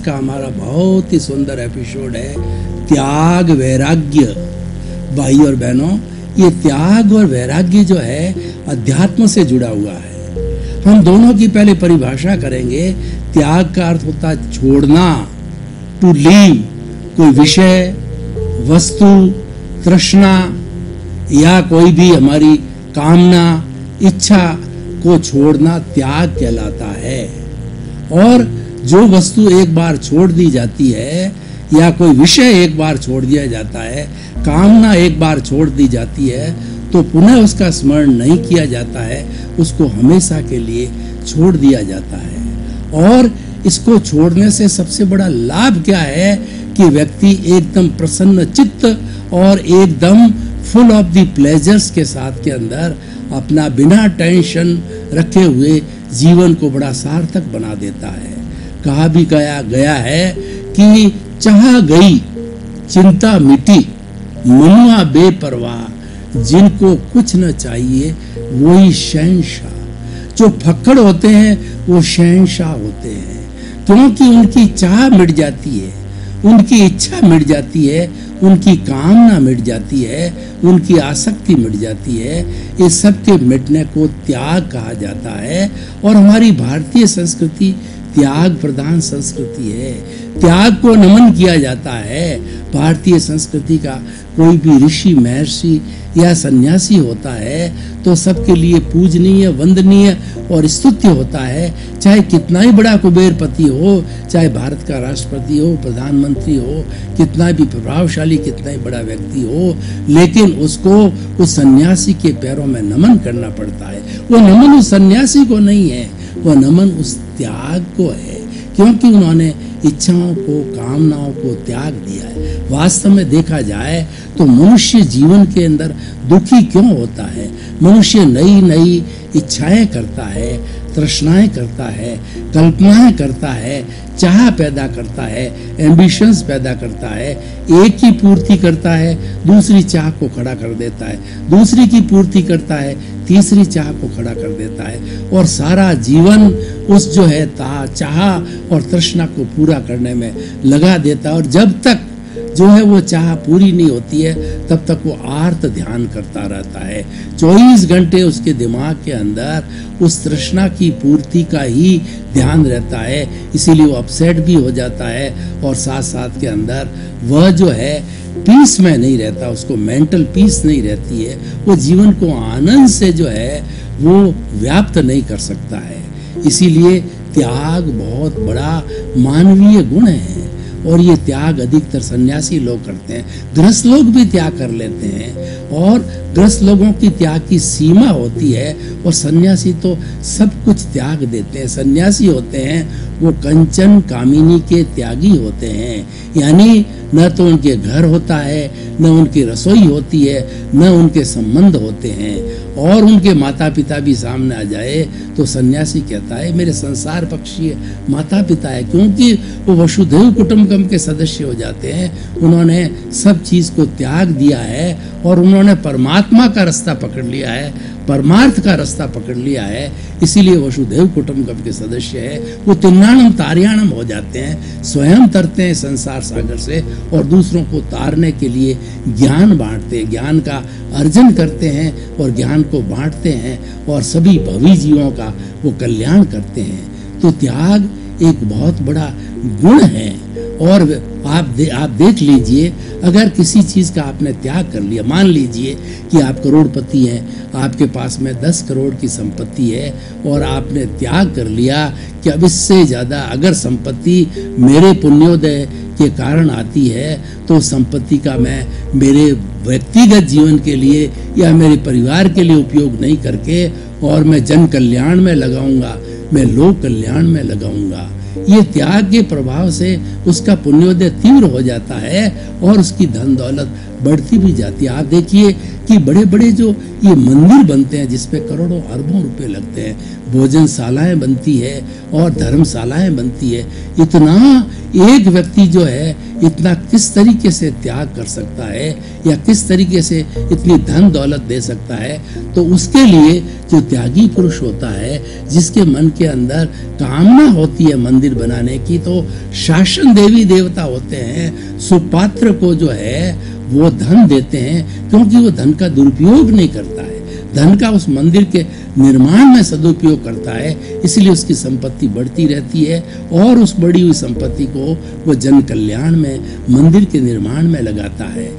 आज का हमारा बहुत ही सुंदर एपिसोड है त्याग वैराग्य। भाई और बहनों, ये त्याग और वैराग्य जो है अध्यात्म से जुड़ा हुआ है। हम दोनों की पहले परिभाषा करेंगे। त्याग का अर्थ होता है छोड़ना, टू लीव। कोई विषय, वस्तु, तृष्णा या कोई भी हमारी कामना, इच्छा को छोड़ना त्याग कहलाता है। और जो वस्तु एक बार छोड़ दी जाती है या कोई विषय एक बार छोड़ दिया जाता है, कामना एक बार छोड़ दी जाती है, तो पुनः उसका स्मरण नहीं किया जाता है, उसको हमेशा के लिए छोड़ दिया जाता है। और इसको छोड़ने से सबसे बड़ा लाभ क्या है कि व्यक्ति एकदम प्रसन्न चित्त और एकदम फुल ऑफ द प्लेजर्स के साथ के अंदर अपना बिना टेंशन रखे हुए जीवन को बड़ा सार्थक बना देता है। कहा भी गया है कि चाह गई चिंता मिटी, मनुआ बेपरवाह, जिनको कुछ न चाहिए वही शहंशाह। जो फक्कड़ होते हैं वो शहंशाह होते हैं, क्योंकि उनकी चाह मिट जाती है, उनकी इच्छा मिट जाती है, उनकी कामना मिट जाती है, उनकी आसक्ति मिट जाती है। इस सब के मिटने को त्याग कहा जाता है। और हमारी भारतीय संस्कृति त्याग प्रधान संस्कृति है। त्याग को नमन किया जाता है। भारतीय संस्कृति का कोई भी ऋषि, महर्षि या सन्यासी होता है तो सबके लिए पूजनीय, वंदनीय और स्तुत्य होता है। चाहे कितना ही बड़ा कुबेरपति हो, चाहे भारत का राष्ट्रपति हो, प्रधानमंत्री हो, कितना भी प्रभावशाली, कितना ही बड़ा व्यक्ति हो, लेकिन उसको उस सन्यासी के पैरों में नमन करना पड़ता है। वो नमन उस सन्यासी को नहीं है, वो नमन उस त्याग को है, क्योंकि उन्होंने इच्छाओं को, कामनाओं को त्याग दिया है। वास्तव में देखा जाए तो मनुष्य जीवन के अंदर दुखी क्यों होता है? मनुष्य नई नई इच्छाएं करता है, तृष्णाएं करता है, कल्पनाएं करता है, चाह पैदा करता है, एम्बिशंस पैदा करता है। एक की पूर्ति करता है, दूसरी चाह को खड़ा कर देता है, दूसरी की पूर्ति करता है, तीसरी चाह को खड़ा कर देता है, और सारा जीवन उस जो है चाह और तृष्णा को पूरा करने में लगा देता है। और जब तक जो है वो चाह पूरी नहीं होती है तब तक वो आर्त ध्यान करता रहता है। 24 घंटे उसके दिमाग के अंदर उस तृष्णा की पूर्ति का ही ध्यान रहता है। इसीलिए वो अपसेट भी हो जाता है और साथ साथ के अंदर वह जो है पीस में नहीं रहता, उसको मेंटल पीस नहीं रहती है। वो जीवन को आनंद से जो है वो व्याप्त नहीं कर सकता है। इसीलिए त्याग बहुत बड़ा मानवीय गुण है और ये त्याग अधिकतर सन्यासी लोग करते हैं। गृहस्थ लोग भी त्याग कर लेते हैं और गृहस्थ लोगों की त्याग की सीमा होती है और सन्यासी तो सब कुछ त्याग देते हैं। सन्यासी होते हैं वो कंचन कामिनी के त्यागी होते हैं, यानी न तो उनके घर होता है, न उनकी रसोई होती है, न उनके संबंध होते हैं। और उनके माता पिता भी सामने आ जाए तो सन्यासी कहता है मेरे संसार पक्षीय माता पिता है, क्योंकि वो वसुधैव कुटुंबकम के सदस्य हो जाते हैं। उन्होंने सब चीज को त्याग दिया है और उन्होंने परमात्मा का रास्ता पकड़ लिया है, परमार्थ का रास्ता पकड़ लिया है। इसीलिए वसुधैव कुटुंबकम के सदस्य है। वो तिन्नाणम तार्याणम हो जाते हैं, स्वयं तरते हैं संसार सागर से और दूसरों को तारने के लिए ज्ञान बांटते हैं, ज्ञान का अर्जन करते हैं और ज्ञान को बांटते हैं और सभी भवी जीवों का वो कल्याण करते हैं। तो त्याग एक बहुत बड़ा गुण है। और आप देख लीजिए, अगर किसी चीज का आपने त्याग कर लिया, मान लीजिए कि आप करोड़पति हैं, आपके पास में 10 करोड़ की संपत्ति है और आपने त्याग कर लिया कि अब इससे ज्यादा अगर संपत्ति मेरे पुण्योदय के कारण आती है तो संपत्ति का मैं मेरे व्यक्तिगत जीवन के लिए या मेरे परिवार के लिए उपयोग नहीं करके और मैं जन कल्याण में लगाऊंगा, मैं लोक कल्याण में लगाऊंगा। ये त्याग के प्रभाव से उसका पुण्योदय तीव्र हो जाता है और उसकी धन दौलत बढ़ती भी जाती है। आप देखिए कि बड़े बड़े जो ये मंदिर बनते हैं जिसपे करोड़ों अरबों रुपए लगते हैं, भोजनशालाएं बनती है और धर्मशालाएं बनती है, इतना एक व्यक्ति जो है इतना किस तरीके से त्याग कर सकता है या किस तरीके से इतनी धन दौलत दे सकता है? तो उसके लिए जो त्यागी पुरुष होता है है जिसके मन के अंदर कामना होती है मंदिर बनाने की, तो शासन देवी देवता होते हैं, सुपात्र को जो है वो धन देते हैं, क्योंकि वो धन का दुरुपयोग नहीं करता है, धन का उस मंदिर के निर्माण में सदुपयोग करता है, इसलिए उसकी संपत्ति बढ़ती रहती है और उस बढ़ी हुई संपत्ति को वो जन कल्याण में, मंदिर के निर्माण में लगाता है।